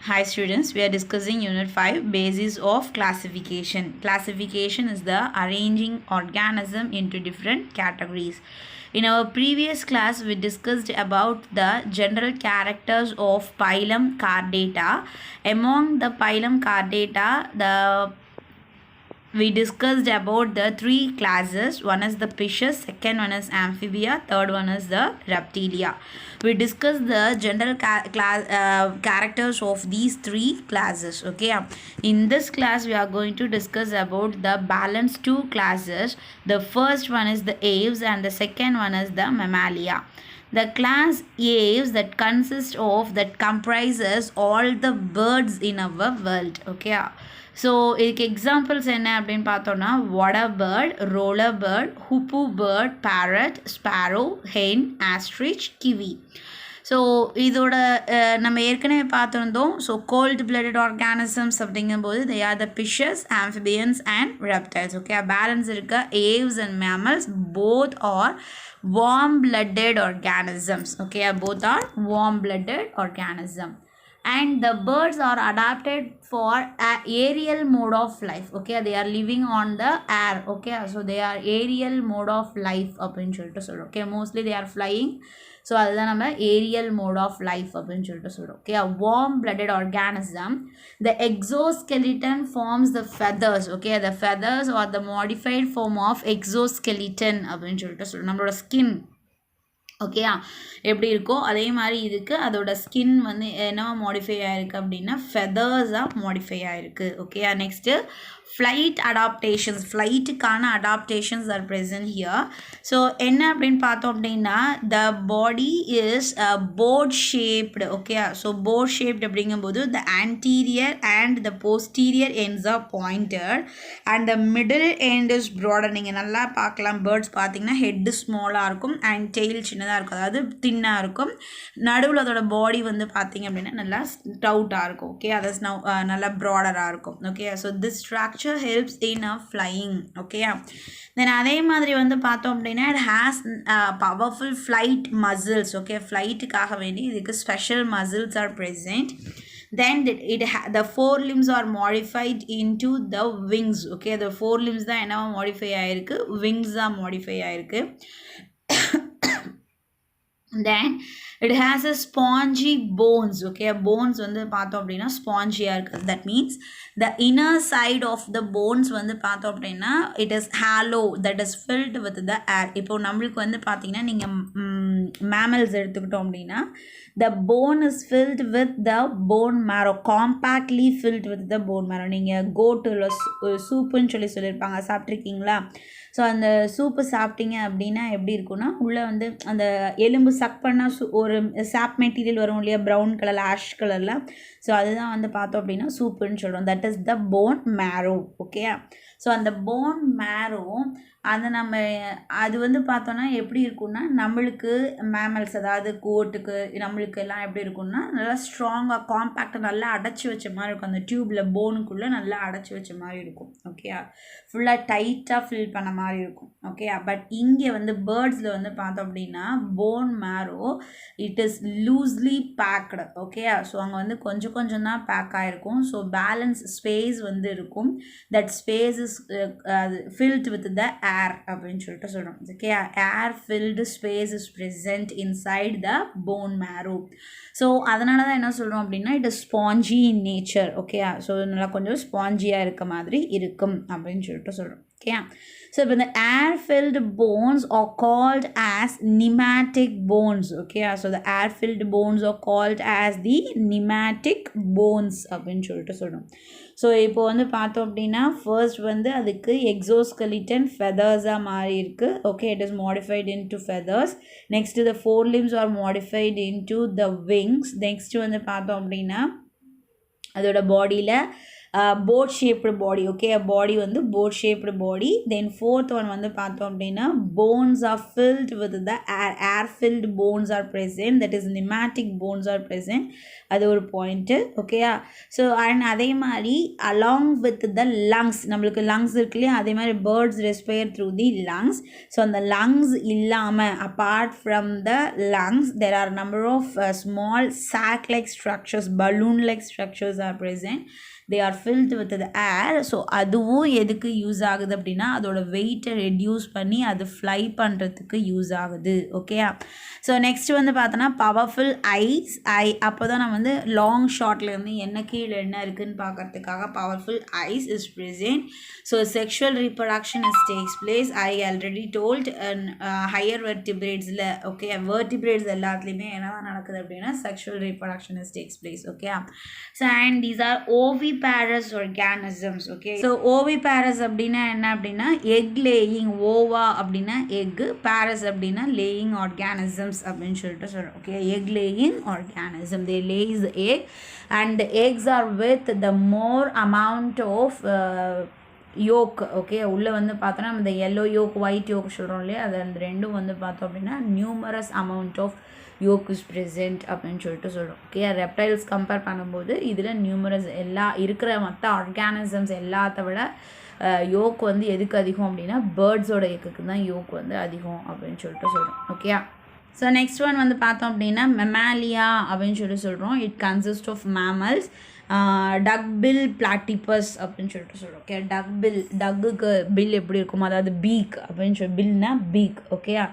Hi students, we are discussing Unit 5, Basis of Classification. Classification is the arranging organism into different categories. In our previous class, we discussed about the general characters of phylum Chordata. Among the phylum Chordata, we discussed about the three classes. One is the fishes, second one is amphibia, third one is the reptilia. We discussed the general characters of these three classes. Okay, in this class we are going to discuss about the balanced two classes. The first one is the aves and the second one is the mammalia. The class aves that comprises all the birds in our world. Okay, so இதுக்கு examples என்ன அப்படின்னு பார்த்தோன்னா water bird, roller bird, hoopoe bird, parrot, sparrow, hen, ostrich, kiwi. So இதோட நம்ம ஏற்கனவே பார்த்துருந்தோம். So cold blooded organisms அப்படிங்கும்போது they are the fishes, amphibians and reptiles. Okay, balance இருக்க aves and mammals both are warm blooded organisms. Okay, both are warm blooded organism. And the birds are adapted for aerial mode of life. Okay, they are living on the air. Okay, so they are aerial mode of life அப்படின்னு சொல்லிட்டு சொல்கிறோம். Okay, mostly they are flying. So அதுதான் நம்ம aerial mode of life அப்படின்னு சொல்லிட்டு சொல்கிறோம். Okay, warm blooded organism. The exoskeleton forms the feathers. Okay, the feathers are the modified form of exoskeleton அப்படின்னு சொல்லிட்டு சொல்கிறோம். நம்மளோட ஸ்கின் ஓகேயா எப்படி இருக்கோ அதே மாதிரி இதுக்கு அதோட ஸ்கின் வந்து என்னவா மாடிஃபை ஆகிருக்கு அப்படின்னா ஃபெதர்ஸாக மாடிஃபை ஆகிருக்கு. ஓகேயா, நெக்ஸ்ட்டு ஃப்ளைட் அடாப்டேஷன்ஸ். ஃப்ளைட்டுக்கான adaptations are present here. So என்ன அப்படின்னு பார்த்தோம் அப்படின்னா the body is boat shaped. Okay, so boat shaped அப்படிங்கும்போது the anterior and the posterior ends are pointed and the middle end is broader. நீங்கள் நல்லா பார்க்கலாம், birds பார்த்தீங்கன்னா ஹெட்டு ஸ்மாலாக இருக்கும் அண்ட் டெய்ல் சின்னதாக இருக்கும், அதாவது தின்னாக இருக்கும். நடுவில் அதோட பாடி வந்து பார்த்தீங்க அப்படின்னா நல்லா ஸ்டவுட்டாக இருக்கும். ஓகே, அது நல்லா ப்ராடராக இருக்கும். Okay, so this structure helps in flying. Okay, then அதே மாதிரி வந்து பார்த்தோம் அப்படின்னா it has powerful flight muscles. Okay, flightக்காக வேண்டி இதுக்கு special muscles are present. Then the forelimbs are modified into the wings. Okay, the forelimbs தான் என்ன modify ஆயிருக்கு, wings தான் modify ஆயிருக்கு. Then it has a spongy bones. Okay, bones வந்து பார்த்தோம் அப்படின்னா ஸ்பாஞ்சியாக இருக்குது. That means the inner side of the bones வந்து பார்த்தோம் அப்படின்னா it is hollow, that is filled with the air. இப்போ நம்மளுக்கு வந்து பார்த்தீங்கன்னா நீங்கள் mammals எடுத்துக்கிட்டோம் அப்படின்னா the bone is filled with the bone marrow, compactly filled with the bone marrow. நீங்கள் கோட்டுல சூப்புன்னு சொல்லியிருப்பாங்க, சாப்பிட்ருக்கீங்களா? ஸோ அந்த சூப்பு சாப்பிட்டீங்க அப்படின்னா எப்படி இருக்குன்னா உள்ளே வந்து அந்த எலும்பு சக் பண்ணால் ஒரு சாப் மெட்டீரியல் வரும் இல்லையா, ப்ரௌன் கலரில், ஆஷ் கலரில். ஸோ அதுதான் வந்து பார்த்தோம் அப்படின்னா சூப்புன்னு சொல்கிறோம். That is the bone மேரோ. Okay, so அந்த போன் மேரோ அதை நம்ம அது வந்து பார்த்தோன்னா எப்படி இருக்குன்னா நம்மளுக்கு மேமல்ஸ், அதாவது கோட்டுக்கு நம்மளுக்கு எல்லாம் எப்படி இருக்குன்னா நல்லா ஸ்ட்ராங்காக காம்பேக்டாக நல்லா அடைச்சி வச்ச மாதிரி இருக்கும். அந்த டியூப்பில் போனுக்குள்ளே நல்லா அடைச்சி வச்ச மாதிரி இருக்கும். ஓகே, ஃபுல்லாக டைட்டாக ஃபில் பண்ண மாதிரி இருக்கும். ஓகே, பட் இங்கே வந்து பேர்ட்ஸில் வந்து பார்த்தோம் அப்படின்னா bone marrow it is loosely packed. Okay, so அங்கே வந்து கொஞ்சம் கொஞ்சம் தான் பேக் ஆகிருக்கும். ஸோ பேலன்ஸ் ஸ்பேஸ் வந்து இருக்கும். That space is filled with the air அப்படின்னு சொல்லிட்டு சொல்கிறோம். Okay, air filled space is present inside the bone marrow. So அதனால தான் என்ன சொல்கிறோம் அப்படின்னா it is spongy in nature. Okay, so நல்லா கொஞ்சம் ஸ்பாஞ்சியாக இருக்க மாதிரி இருக்கும் அப்படின்னு சொல்லிட்டு சொல்கிறோம். ஓகே, ஸோ இப்போ இந்த air filled bones are called as pneumatic bones. Okay, so the air filled bones are called as the pneumatic bones அப்படின்னு சொல்லிட்டு சொல்கிறோம். ஸோ இப்போ வந்து பார்த்தோம் அப்படின்னா ஃபர்ஸ்ட் வந்து அதுக்கு எக்ஸோஸ்கெலிட்டன் ஃபெதர்ஸாக மாறி இருக்குது. Okay, it is modified into feathers. Next the forelimbs are modified into the wings. Next வந்து பார்த்தோம் அப்படின்னா அதோட பாடியில் boat shaped body. Okay, a body வந்து boat shaped body. Then fourth one வந்து பார்த்தோம் அப்படின்னா bones are filled with the air filled bones are present, that is pneumatic bones are present. அது ஒரு பாயிண்ட்டு. ஓகேயா? ஸோ அண்ட் அதே மாதிரி along with the lungs, நம்மளுக்கு லங்ஸ் இருக்கு இல்லையா, அதே மாதிரி birds respire through the lungs. So அந்த லங்ஸ் இல்லாமல் apart from the lungs there are number of small sac like structures, balloon like structures are present. they are filled with the air. So அதுவும் எதுக்கு use ஆகுது அப்படின்னா அதோட வெயிட்டை reduce பண்ணி அது ஃப்ளை பண்ணுறதுக்கு யூஸ் ஆகுது. ஓகேயா? ஸோ நெக்ஸ்ட் வந்து பார்த்தோன்னா பவர்ஃபுல் ஐஸ். அப்போ தான் நம்ம வந்து லாங் ஷார்ட்லேருந்து என்ன கீழே என்ன இருக்குதுன்னு பார்க்கறதுக்காக powerful eyes is present. So sexual reproduction is takes place. I already told higher வெர்டிபிரேட்ஸில். ஓகே, வெர்டிபிரேட்ஸ் எல்லாத்துலேயுமே என்னதான் நடக்குது அப்படின்னா sexual reproduction is takes place. Okay, so and these are oviparous organisms. Okay, so oviparous அப்படின்னா என்ன அப்படின்னா egg laying. ஓவா அப்படின்னா egg, பாரஸ் அப்படின்னா லேயிங் ஆர்கானிசம்ஸ் அப்படின்னு சொல்லிட்டு சொல்கிறோம். Okay, egg laying organism, they lays the egg and the eggs are with the more amount of yolk. Okay, உள்ளே வந்து பார்த்தோன்னா இந்த எல்லோ யோக் ஒயிட் யோக் சொல்கிறோம் இல்லையா, அது அந்த ரெண்டும் வந்து பார்த்தோம் அப்படின்னா numerous amount of yolk is present அப்படின்னு சொல்லிட்டு சொல்கிறோம். ஓகே, ரெப்டைல்ஸ் கம்பேர் பண்ணும்போது இதில் நியூமரஸ் எல்லா இருக்கிற மற்ற ஆர்கானிசம்ஸ் எல்லாத்த விட யோக் வந்து எதுக்கு அதிகம் அப்படின்னா பேர்ட்ஸோட எக்குக்கு தான் யோக் வந்து அதிகம் அப்படின்னு சொல்லிட்டு சொல்கிறோம். ஓகே, ஸோ நெக்ஸ்ட் ஒன் வந்து பார்த்தோம் அப்படின்னா மெமாலியா அப்படின்னு சொல்லிட்டு சொல்கிறோம். It consist of mammals. Duck bill platypus அப்படின்னு சொல்லிட்டு சொல்கிறோம். ஓகே, டக் பில், டக்குக்கு பில் எப்படி இருக்குமோ, அதாவது பீக் அப்படின்னு சொல்லி, பில்னா பீக். ஓகேயா?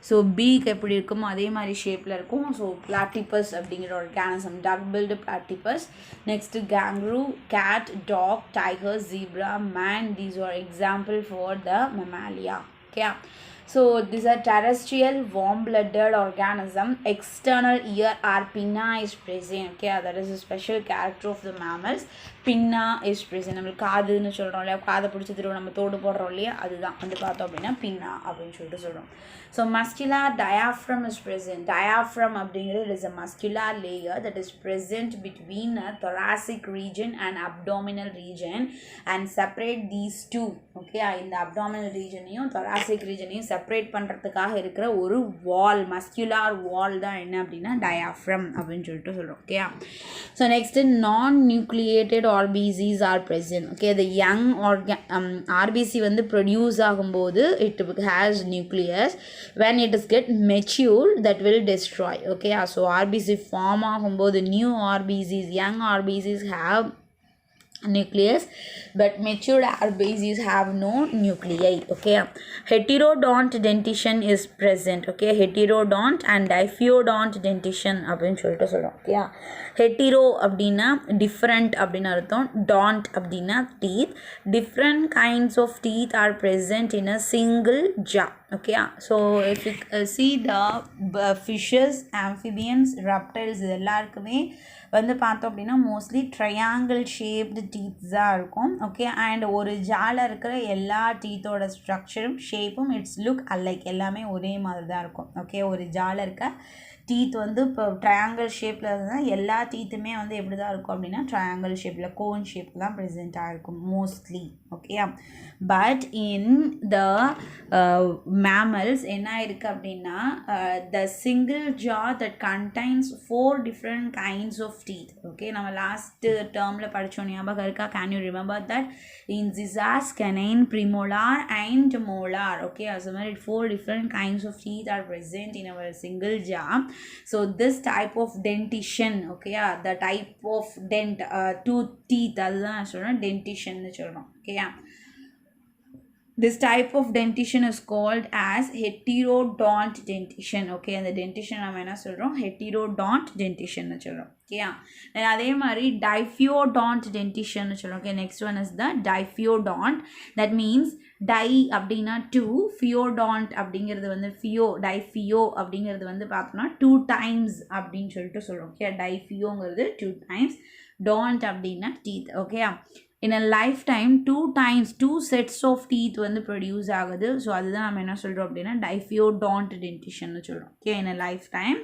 ஸோ பீக் எப்படி இருக்குமோ அதே மாதிரி ஷேப்பில் இருக்கும். ஸோ பிளாட்டிபஸ் அப்படிங்கிற organism duck billed platypus. Next kangaroo, cat, dog, tiger, zebra, man. These are example for the Mammalia. Okay, so these are terrestrial warm-blooded organism. External ear or pinna is present. Okay, that is a special character of the mammals. pinna is present. நம்ம காதுன்னு சொல்கிறோம் இல்லையா, காதை பிடிச்சி திரும்ப நம்ம தோடு போடுறோம் இல்லையா, அதுதான் வந்து பார்த்தோம் அப்படின்னா பின்னா அப்படின்னு சொல்லிட்டு சொல்கிறோம். So muscular diaphragm is present. diaphragm அப்படிங்கிறது is a muscular layer that is present between a thoracic region and abdominal region and separate these two. Okay, இந்த abdominal regionையும் thoracic regionையும் செப்பரேட் பண்ணுறதுக்காக இருக்கிற ஒரு வால், மஸ்குலார் வால் தான் என்ன அப்படின்னா டயாஃப்ரம் அப்படின்னு சொல்லிட்டு சொல்கிறோம். ஓகே, ஸோ நெக்ஸ்ட்டு நான் nucleated RPCs R present. Okay, the young RBC வந்து ப்ரொடியூஸ் ஆகும்போது it has nucleus. when it is get mature that will destroy. Okay, so RBC form ஆகும்போது new RBCs, young RBCs have nucleus but matured RBCs have no nuclei. Okay, heterodont dentition is present. Okay, heterodont and diphyodont dentition அப்படின்னு சொல்லிட்டு சொல்கிறோம். Okay, hetero அப்படின்னா different அப்படின்னு அர்த்தம், டாண்ட் அப்படின்னா teeth. Different kinds of teeth are present in a single jaw. Okay, so if you see the fishes, amphibians, reptiles இது எல்லாருக்குமே வந்து பார்த்தோம் அப்படின்னா மோஸ்ட்லி ட்ரையாங்கிள் ஷேப்டு டீத்ஸ் தான் இருக்கும். ஓகே, அண்ட் ஒரு ஜால இருக்கிற எல்லா டீத்தோட ஸ்ட்ரக்சரும் ஷேப்பும் இட்ஸ் லுக் அலைக், எல்லாமே ஒரே மாதிரி தான் இருக்கும். ஓகே, ஒரு ஜால இருக்க டீத் வந்து இப்போ ட்ரையாங்கிள் ஷேப்பில் இருந்தால் எல்லா டீத்துமே வந்து எப்படி தான் இருக்கும் அப்படின்னா ட்ரையாங்கிள் ஷேப்பில், கோன் ஷேப்பில் தான் ப்ரெசென்ட்டாக இருக்கும் mostly. Okay, but in the mammals என்ன இருக்குது அப்படின்னா the single jaw that contains 4 different kinds of teeth. Okay, நம்ம லாஸ்ட் டேர்மில் படித்தோம் ஞாபகம் இருக்கா? Can you remember that? Incisors, canine, premolar and molar. Okay, as a matter 4 different kinds of teeth are present in our single jaw. So this type of dentition, okay, the type of dent, tooth, teeth, அதுதான் நான் சொல்கிறேன் dentitionன்னு சொல்கிறோம். Okay, this type of dentition is called as heterodont dentition. Okay, அந்த dentition நம்ம என்ன சொல்கிறோம்? heterodont dentition சொல்கிறோம். Okay, then அதே மாதிரி diphyodont dentition சொல்கிறோம். Okay, next one is the diphyodont. That means di அப்படின்னா 2, ஃபியோடாண்ட் அப்படிங்கிறது வந்து டைஃபியோ அப்படிங்கிறது வந்து பார்த்தோம்னா 2 times அப்படின்னு சொல்லிட்டு சொல்கிறோம். ஓகே, டைஃபியோங்கிறது 2 times, டாண்ட் அப்படின்னா teeth. Okay, in a lifetime two sets of teeth வந்து produce ஆகுது. ஸோ அதுதான் நம்ம என்ன சொல்கிறோம் அப்படின்னா டைஃபியோடான்ட் டென்டிஷன் சொல்கிறோம். Okay, in a lifetime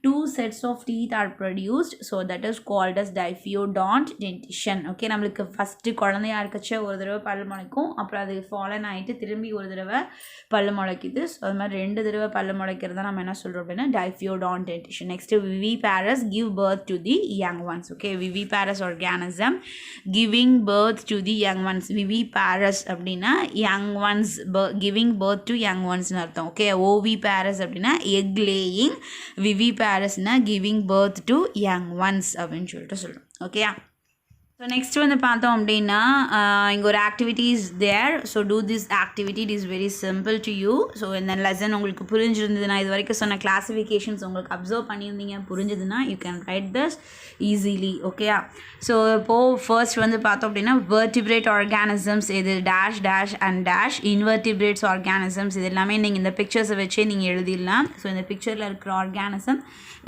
two sets of teeth are produced, so that is called as டைஃபியோடான்ட் dentition. Okay, நம்மளுக்கு ஃபஸ்ட்டு குழந்தையா இருக்கச்ச ஒரு தடவை பல் முளைக்கும், அப்புறம் அது ஃபாலன் ஆகிட்டு திரும்பி ஒரு தடவை பல் முளைக்குது. ஸோ அது மாதிரி 2 தடவை பல் முளைக்கிறத நம்ம என்ன சொல்கிறோம் அப்படின்னா டைஃபியோடான்ட் dentition. Next viviparous give birth to the young ones. Okay, viviparous organism giving birth to the young ones. viviparous அப்படின்னா young ones giving birth to young ones னு அர்த்தம். ஓகே, oviparous அப்படின்னா egg laying, viviparous-னா giving birth to young ones அப்படின்னு சொல்லிட்டு சொல்கிறோம். Okay, so next வந்து பார்த்தோம் அப்படின்னா இங்கே ஒரு activity is there. So do this activity it is very simple to you. So இந்த லெசன் உங்களுக்கு புரிஞ்சிருந்ததுன்னா, இது வரைக்கும் சொன்ன கிளாஸிஃபிகேஷன்ஸ் உங்களுக்கு அப்சர்வ் பண்ணியிருந்தீங்க, புரிஞ்சதுன்னா you can write this easily. ஓகேயா, ஸோ இப்போது ஃபர்ஸ்ட் வந்து பார்த்தோம் அப்படின்னா வெர்டிபிரேட் ஆர்கானிசம்ஸ் இது dash dash and dash. Invertebrates organisms இது எல்லாமே நீங்கள் இந்த பிக்சர்ஸை வச்சே நீங்கள் எழுதிடலாம். ஸோ இந்த பிக்சரில் இருக்கிற ஆர்கானிசம்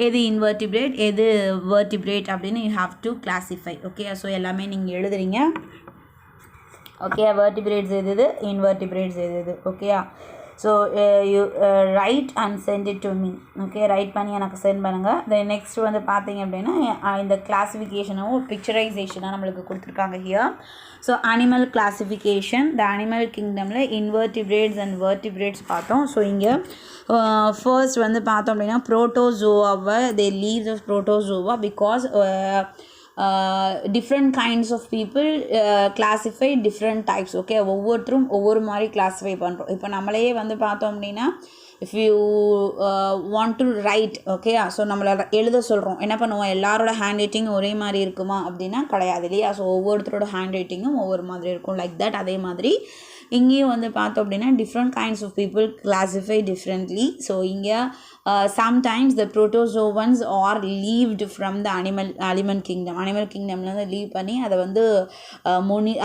எது இன்வெர்டிபிரேட் எது வெர்டிபிரேட் அப்படின்னு you have to classify. Okay, so எல்லாமே நீங்கள் எழுதுறீங்க. ஓகே, வெர்டிபிரேட்ஸ் எது இன்வெர்டிபிரேட்ஸ் எது. ஓகேயா, so you write and send it to me. Okay, write பண்ணி எனக்கு சென்ட் பண்ணுங்கள். தென் நெக்ஸ்ட் வந்து பார்த்தீங்க அப்படின்னா இந்த கிளாஸிஃபிகேஷனும் பிக்சரைசேஷனாக நம்மளுக்கு கொடுத்துருக்காங்க here. So animal classification, the animal கிங்டமில் இன்வெர்டிபிரேட்ஸ் அண்ட் வெர்டிபிரேட்ஸ் பார்த்தோம். ஸோ இங்கே ஃபர்ஸ்ட் வந்து பார்த்தோம் அப்படின்னா புரோட்டோசோவாவை they leave the protozoa because different kinds of people classify different types. Okay, ஒவ்வொருத்தரும் ஒவ்வொரு மாதிரி கிளாஸிஃபை பண்ணுறோம். இப்போ நம்மளையே வந்து பார்த்தோம் அப்படின்னா if you want to right, okay, so நம்மளை எழுத சொல்கிறோம், என்ன பண்ணுவோம், எல்லாரோட ஹேண்ட் ரைட்டிங்கும் ஒரே மாதிரி இருக்குமா அப்படின்னா கிடையாது இல்லையா. ஸோ ஒவ்வொருத்தரோட ஹேண்ட் ரைட்டிங்கும் ஒவ்வொரு மாதிரி இருக்கும். லைக் தட் அதே மாதிரி இங்கேயும் வந்து பார்த்தோம் அப்படின்னா different kinds of people classify differently. So இங்கே sometimes the protozoans are leaved from the animal கிங்டம்லேருந்து லீவ் பண்ணி அதை வந்து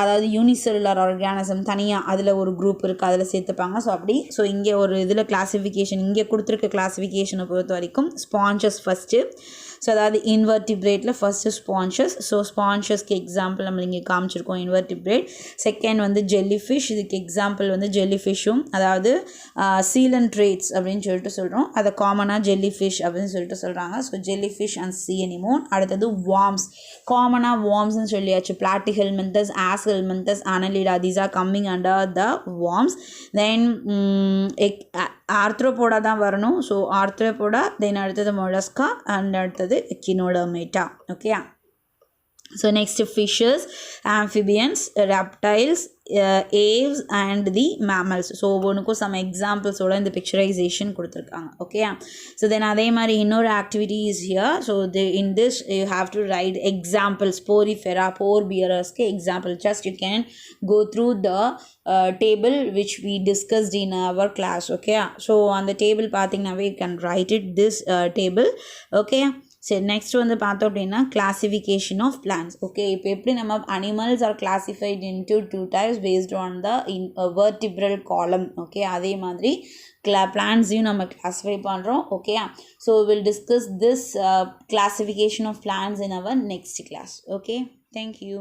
அதாவது யூனிசெல்லுலர் ஆர்கானிசம் தனியாக அதில் ஒரு குரூப் இருக்குது, அதில் சேர்த்துப்பாங்க. ஸோ அப்படி ஸோ இங்கே ஒரு இதில் கிளாஸிஃபிகேஷன் இங்கே கொடுத்துருக்க கிளாஸிஃபிகேஷனை பொறுத்த வரைக்கும் ஸ்பான்சஸ் ஃபஸ்ட்டு. ஸோ அதாவது இன்வெர்டிபிரேட்டில் ஃபஸ்ட்டு ஸ்பான்சஸ். ஸோ ஸ்பான்சஸ்க்கு எக்ஸாம்பிள் நம்ம இங்கே காமிச்சிருக்கோம் இன்வெர்டிபிரேட். செகண்ட் வந்து ஜெல்லி ஃபிஷ், இதுக்கு எக்ஸாம்பிள் வந்து ஜெல்லி ஃபிஷ்ஷும், அதாவது சீலன்ட்ரேட்ஸ் அப்படின்னு சொல்லிட்டு சொல்கிறோம். அதை காமனாக ஜெல்லி ஃபிஷ் அப்படின்னு சொல்லிட்டு சொல்கிறாங்க. So jelly fish and sea anemone. அடுத்தது வார்ம்ஸ், காமனாக வார்ம்ஸ்ன்னு சொல்லியாச்சு. Platyhelminthes, aschelminthes, annelida, these are coming under the worms. Then arthropoda தான் வரணும். ஸோ ஆர்த்ரோபோடா, தென் அடுத்தது மொலஸ்கா அண்ட் அடுத்தது echinodermata. Okay, so next fishes, amphibians, reptiles, aves and the mammals. So ஒவ்வொன்றுக்கும் some எக்ஸாம்பிள்ஸோட இந்த பிக்சரைசேஷன் கொடுத்துருக்காங்க. ஓகே, ஸோ தென் அதே மாதிரி இன்னொரு activity is here. So in this you have to write examples. Porifera, pore பியரர்ஸ்க்கு example. Just you can go through the table which we discussed in our class. Okay, so அந்த table பார்த்தீங்கன்னாவே you can write it this table. Okay, சரி, next வந்து பார்த்தோம் அப்படின்னா classification of plans. Okay, இப்போ எப்படி நம்ம animals are classified into 2 types based on the vertebral column. Okay, அதே மாதிரி பிளான்ஸையும் நம்ம கிளாஸிஃபை பண்ணுறோம். Okay, so will discuss this classification of plants in our next class. Okay, thank you.